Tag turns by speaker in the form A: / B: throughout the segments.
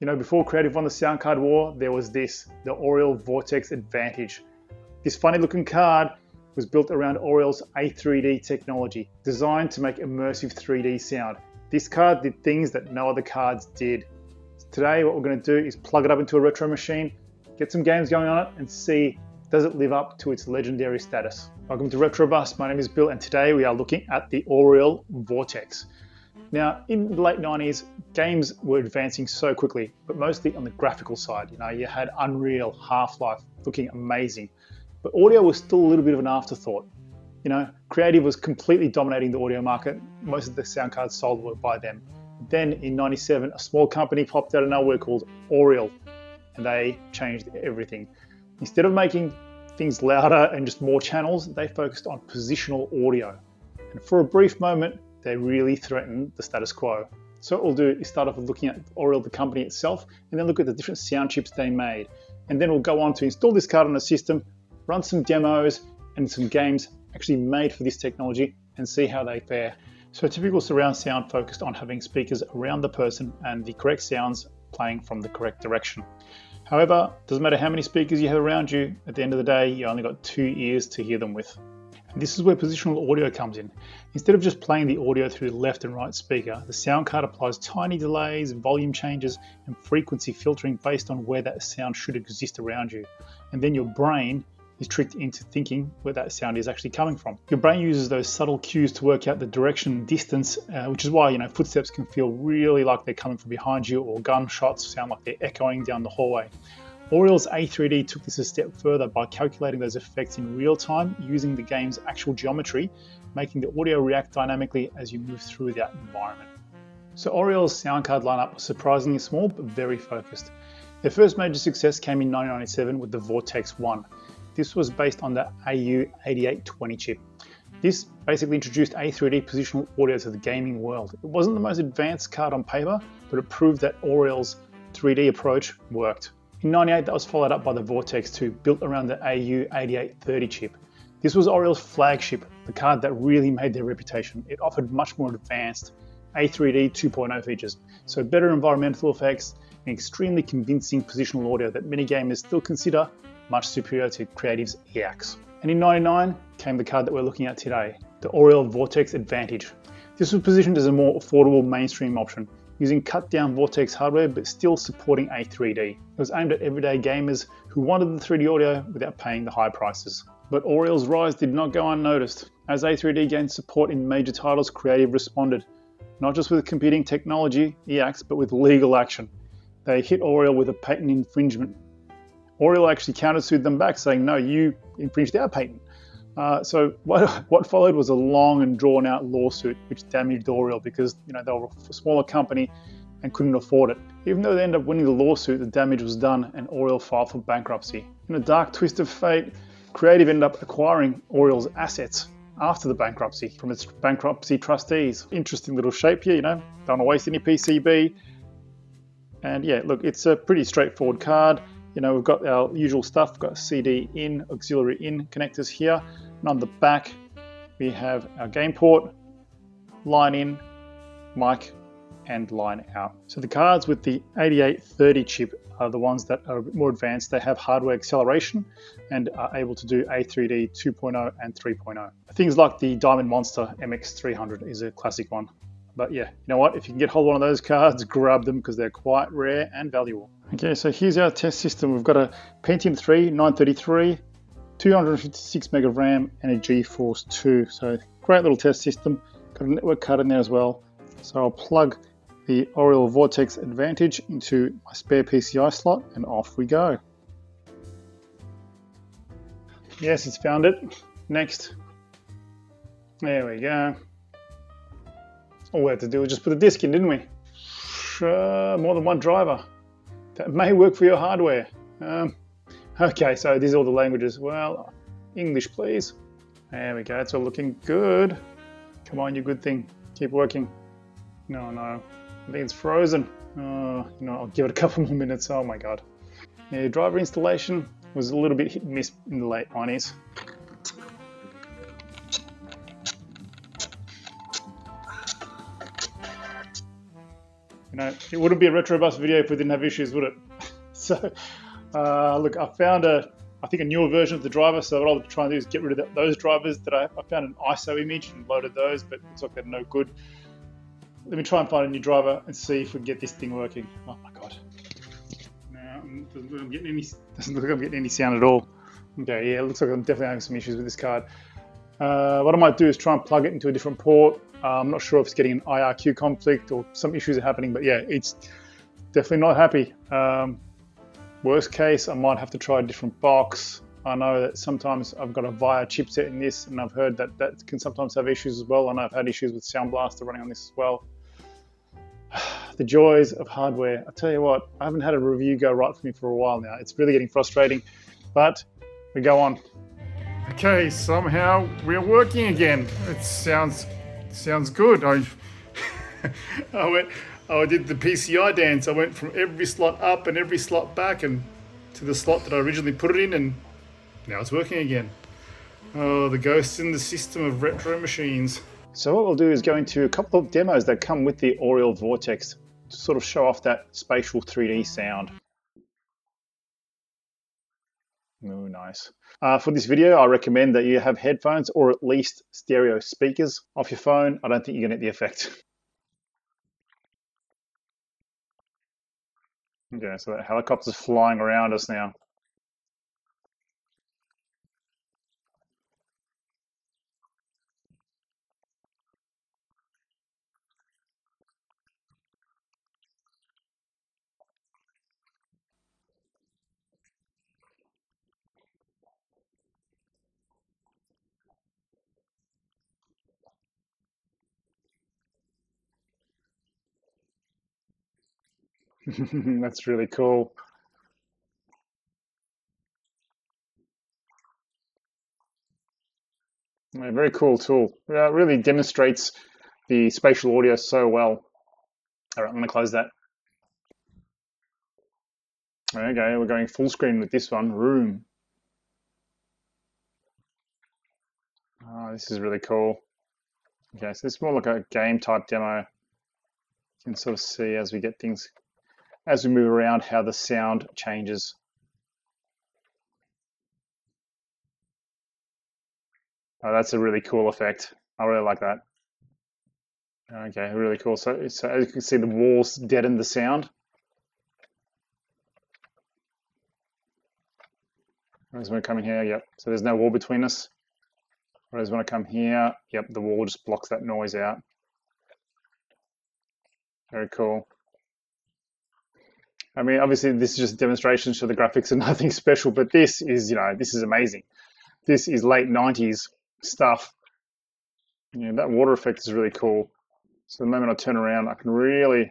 A: You know, before Creative won the sound card war, there was this, the Aureal Vortex Advantage. This funny looking card was built around Aureal's A3D technology, designed to make immersive 3D sound. This card did things that no other cards did. Today, what we're going to do is plug it up into a retro machine, get some games going on it, and see, does it live up to its legendary status? Welcome to RetroBus. My name is Bill, and today we are looking at the Aureal Vortex. Now, in the late 90s, games were advancing so quickly, but mostly on the graphical side. You know, you had Unreal, Half-Life looking amazing, but audio was still a little bit of an afterthought. You know, Creative was completely dominating the audio market. Most of the sound cards sold were by them. Then in '97, a small company popped out of nowhere called Aureal, and they changed everything. Instead of making things louder and just more channels, they focused on positional audio. And for a brief moment, they really threatened the status quo. So what we'll do is start off with looking at Aureal, the company itself, and then look at the different sound chips they made. And then we'll go on to install this card on a system, run some demos and some games actually made for this technology, and see how they fare. So typical surround sound focused on having speakers around the person and the correct sounds playing from the correct direction. However, it doesn't matter how many speakers you have around you, at the end of the day, you only got 2 ears to hear them with. And this is where positional audio comes in. Instead of just playing the audio through the left and right speaker, the sound card applies tiny delays, volume changes, and frequency filtering based on where that sound should exist around you. And then your brain is tricked into thinking where that sound is actually coming from. Your brain uses those subtle cues to work out the direction and distance, which is why, you know, footsteps can feel really like they're coming from behind you, or gunshots sound like they're echoing down the hallway. Aureal's A3D took this a step further by calculating those effects in real time using the game's actual geometry, making the audio react dynamically as you move through that environment. So Aureal's sound card lineup was surprisingly small but very focused. Their first major success came in 1997 with the Vortex 1. This was based on the AU8820 chip. This basically introduced A3D positional audio to the gaming world. It wasn't the most advanced card on paper, but it proved that Aureal's 3D approach worked. In '98, that was followed up by the Vortex 2, built around the AU8830 chip. This was Aureal's flagship, the card that really made their reputation. It offered much more advanced A3D 2.0 features, so better environmental effects and extremely convincing positional audio that many gamers still consider much superior to Creative's EAX. And in '99 came the card that we're looking at today, the Aureal Vortex Advantage. This was positioned as a more affordable mainstream option, using cut-down Vortex hardware but still supporting A3D. It was aimed at everyday gamers who wanted the 3D audio without paying the high prices. But Aureal's rise did not go unnoticed. As A3D gained support in major titles, Creative responded, not just with competing technology, EAX, but with legal action. They hit Aureal with a patent infringement. Aureal actually countersued them back, saying, no, you infringed our patent. So what followed was a long and drawn out lawsuit which damaged Aureal because, you know, they were a smaller company and couldn't afford it. Even though they ended up winning the lawsuit, the damage was done and Aureal filed for bankruptcy. In a dark twist of fate, Creative ended up acquiring Aureal's assets after the bankruptcy from its bankruptcy trustees. Interesting little shape here, you know, don't want to waste any PCB. And yeah, look, it's a pretty straightforward card. You know, we've got our usual stuff. We've got CD in, auxiliary in connectors here. And on the back, we have our game port, line in, mic, and line out. So the cards with the 8830 chip are the ones that are a bit more advanced. They have hardware acceleration and are able to do A3D 2.0 and 3.0. Things like the Diamond Monster MX300 is a classic one. But yeah, you know what? If you can get hold of one of those cards, grab them because they're quite rare and valuable. Okay, so here's our test system. We've got a Pentium III 933, 256 meg of RAM, and a GeForce 2. So great little test system. Got a network card in there as well. So I'll plug the Aureal Vortex Advantage into my spare PCI slot and off we go. Yes, it's found it. Next. There we go. All we had to do was just put a disk in, didn't we? More than one driver. That may work for your hardware. Okay, so these are all the languages. Well, English, please. There we go. It's all looking good. Come on, you good thing. Keep working. No. I think it's frozen. You know, I'll give it a couple more minutes. Oh my God. Yeah, driver installation was a little bit hit and miss in the late 90s. You know, it wouldn't be a retro bus video if we didn't have issues, would it? So, look, I found I think a newer version of the driver. So what I'll try and do is get rid of those drivers that I found an ISO image and loaded those, but it looks like they're no good. Let me try and find a new driver and see if we can get this thing working. Oh my god! No, doesn't look like I'm getting any sound at all. Okay, yeah, it looks like I'm definitely having some issues with this card. What I might do is try and plug it into a different port. I'm not sure if it's getting an IRQ conflict or some issues are happening, but yeah, it's definitely not happy. Worst case, I might have to try a different box. I know that sometimes I've got a VIA chipset in this, and I've heard that that can sometimes have issues as well. And I've had issues with Sound Blaster running on this as well. The joys of hardware. I tell you what, I haven't had a review go right for me for a while now. It's really getting frustrating, but we go on. Okay, somehow we're working again. It sounds good. I did the PCI dance. I went from every slot up and every slot back and to the slot that I originally put it in, and now it's working again. Oh, the ghosts in the system of retro machines. So what we'll do is go into a couple of demos that come with the Aureal Vortex to sort of show off that spatial 3D sound. Oh, nice. For this video, I recommend that you have headphones or at least stereo speakers. Off your phone, I don't think you're going to get the effect. Okay, so that helicopter's flying around us now. That's really cool. A very cool tool. It really demonstrates the spatial audio so well. All right, I'm going to close that. Okay, we're going full screen with this one, Room. Oh, this is really cool. Okay, so it's more like a game type demo. You can sort of see as we get things, as we move around, how the sound changes. Oh, that's a really cool effect. I really like that. Okay, really cool. So as you can see, the walls deaden the sound. Whereas when I come in here, yep, so there's no wall between us. Whereas when I come here, yep, the wall just blocks that noise out. Very cool. I mean, obviously this is just a demonstration, so the graphics are nothing special, but this is, you know, this is amazing. This is late 90s stuff. You know, that water effect is really cool. So the moment I turn around, I can really,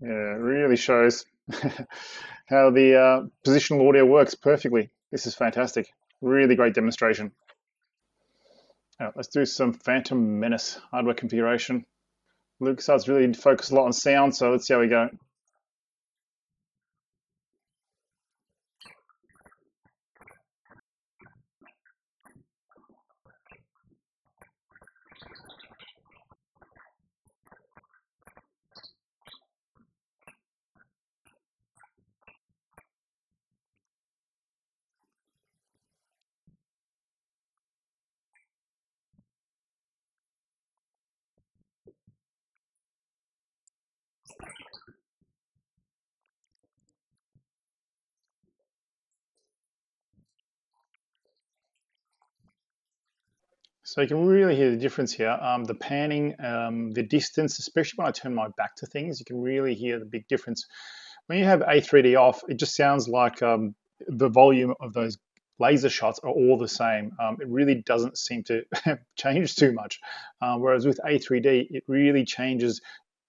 A: yeah, it really shows how the positional audio works perfectly. This is fantastic. Really great demonstration. Now, let's do some Phantom Menace hardware configuration. LucasArts really focused a lot on sound, so let's see how we go. So you can really hear the difference here. The panning, the distance, especially when I turn my back to things, you can really hear the big difference. When you have A3D off, it just sounds like the volume of those laser shots are all the same. It really doesn't seem to change too much. Whereas with A3D, it really changes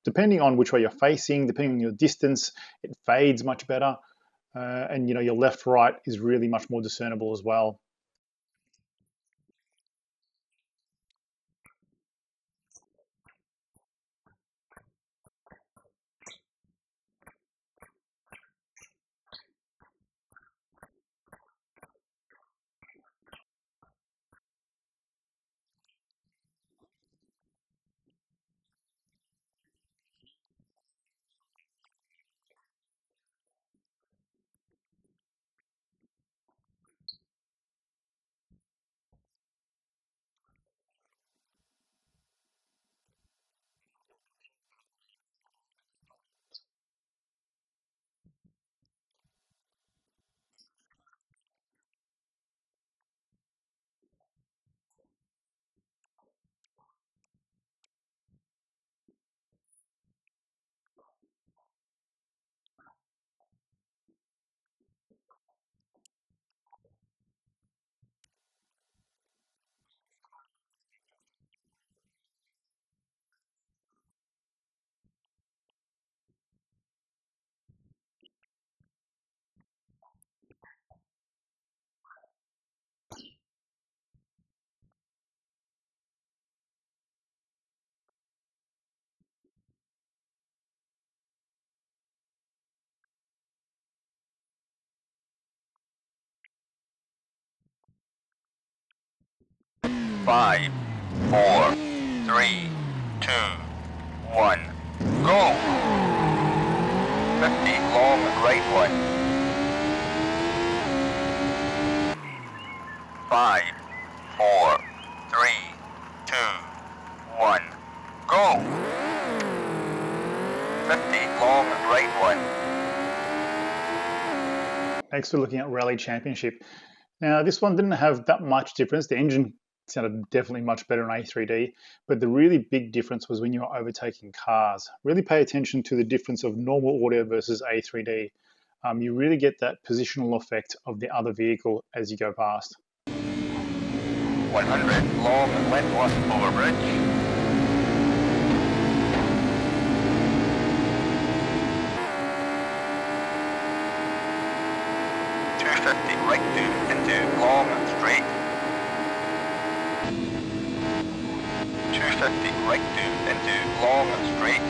A: depending on which way you're facing, depending on your distance, it fades much better. And you know, your left right is really much more discernible as well.
B: 5, 4, 3, 2, 1, go! 50 long right one. 5, 4, 3, 2, 1, go! 50 long right one.
A: Next we're looking at Rally Championship. Now this one didn't have that much difference. The engine sounded definitely much better on A3D, but the really big difference was when you were overtaking cars. Really pay attention to the difference of normal audio versus A3D. You really get that positional effect of the other vehicle as you go past.
B: 100 long left one over bridge. 250 right two into long straight. 250 right two into long straight.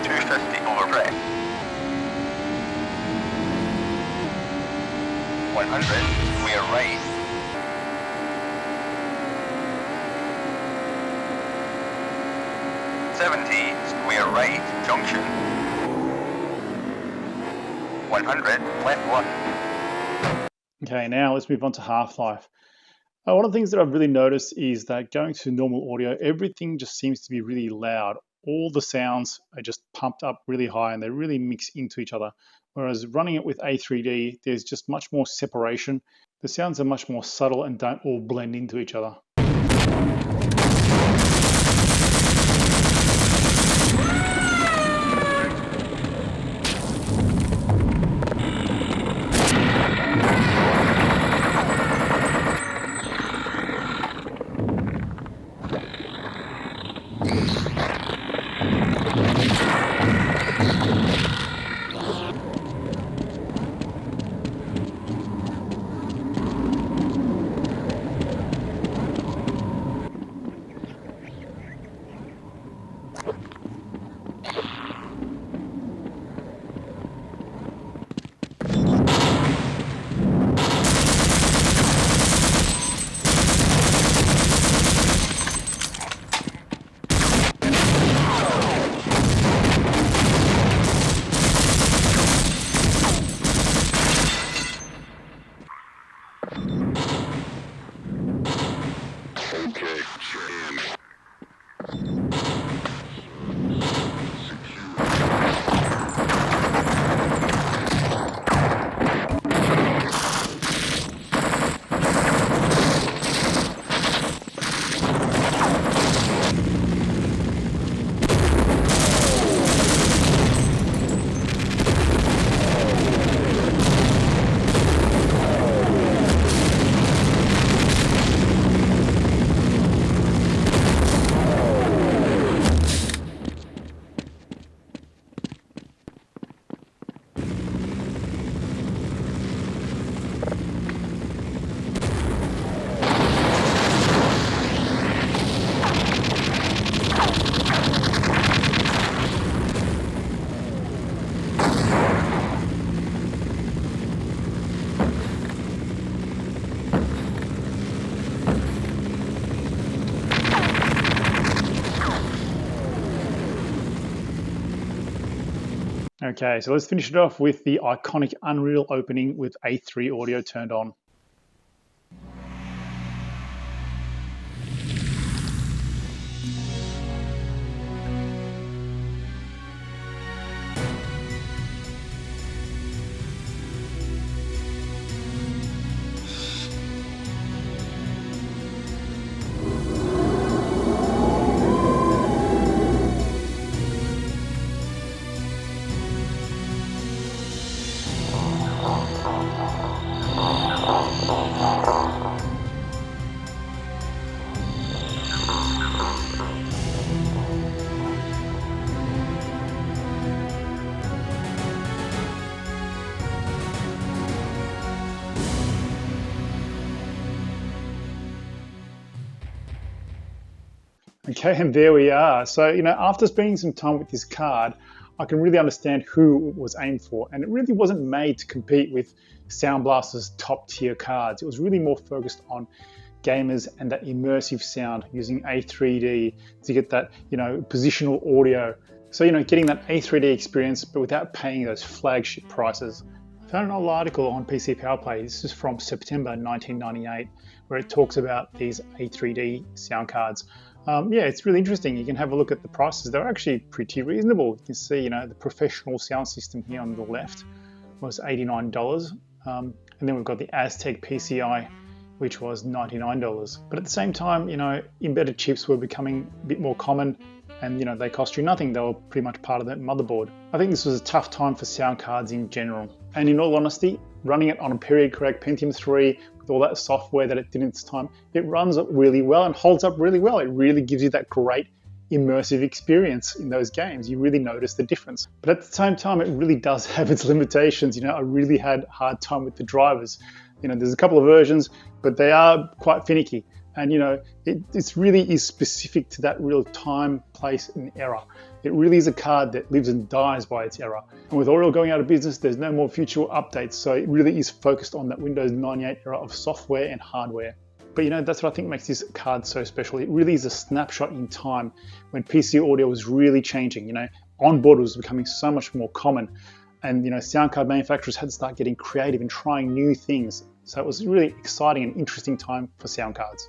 B: 250 over press. 100 square right. 70 square right junction. 100 left one.
A: Okay, now let's move on to Half-Life. One of the things that I've really noticed is that going to normal audio, everything just seems to be really loud. All the sounds are just pumped up really high and they really mix into each other. Whereas running it with A3D, there's just much more separation. The sounds are much more subtle and don't all blend into each other. Okay, so let's finish it off with the iconic Unreal opening with A3 audio turned on. Okay, and there we are. So, after spending some time with this card, I can really understand who it was aimed for. And it really wasn't made to compete with Sound Blaster's top tier cards. It was really more focused on gamers and that immersive sound using A3D to get that, positional audio. So, getting that A3D experience, but without paying those flagship prices. I found an old article on PC Power Play. This is from September 1998, where it talks about these A3D sound cards. Yeah, it's really interesting. You can have a look at the prices. They're actually pretty reasonable. You can see, the professional sound system here on the left was $89. And then we've got the Aztec PCI, which was $99. But at the same time, embedded chips were becoming a bit more common, and they cost you nothing. They were pretty much part of that motherboard. I think this was a tough time for sound cards in general. And in all honesty, running it on a period correct Pentium III with all that software that it did at its time, it runs really well and holds up really well. It really gives you that great immersive experience in those games. You really notice the difference. But at the same time, it really does have its limitations. I really had a hard time with the drivers. There's a couple of versions, but they are quite finicky. And it really is specific to that real time, place, and era. It really is a card that lives and dies by its era. And with Aureal going out of business, there's no more future updates. So it really is focused on that Windows 98 era of software and hardware. But that's what I think makes this card so special. It really is a snapshot in time when PC audio was really changing. Onboard was becoming so much more common. And sound card manufacturers had to start getting creative and trying new things. So it was a really exciting and interesting time for sound cards.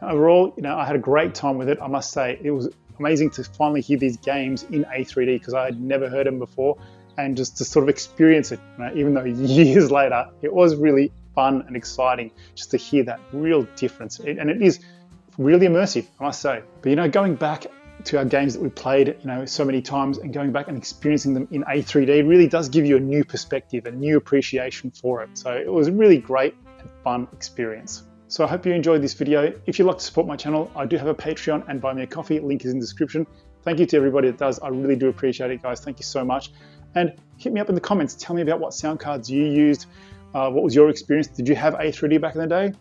A: Overall, I had a great time with it. I must say, it was amazing to finally hear these games in A3D because I had never heard them before, and just to sort of experience it, even though years later, it was really fun and exciting just to hear that real difference. And it is really immersive, I must say. But going back to our games that we played, so many times, and going back and experiencing them in A3D really does give you a new perspective, a new appreciation for it. So it was a really great and fun experience. So I hope you enjoyed this video. If you'd like to support my channel, I do have a Patreon and Buy Me a Coffee. Link is in the description. Thank you to everybody that does. I really do appreciate it, guys. Thank you so much. And hit me up in the comments. Tell me about what sound cards you used. What was your experience? Did you have A3D back in the day?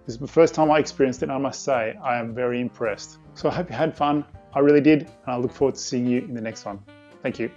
A: This is the first time I experienced it, and I must say, I am very impressed. So I hope you had fun. I really did, and I look forward to seeing you in the next one. Thank you.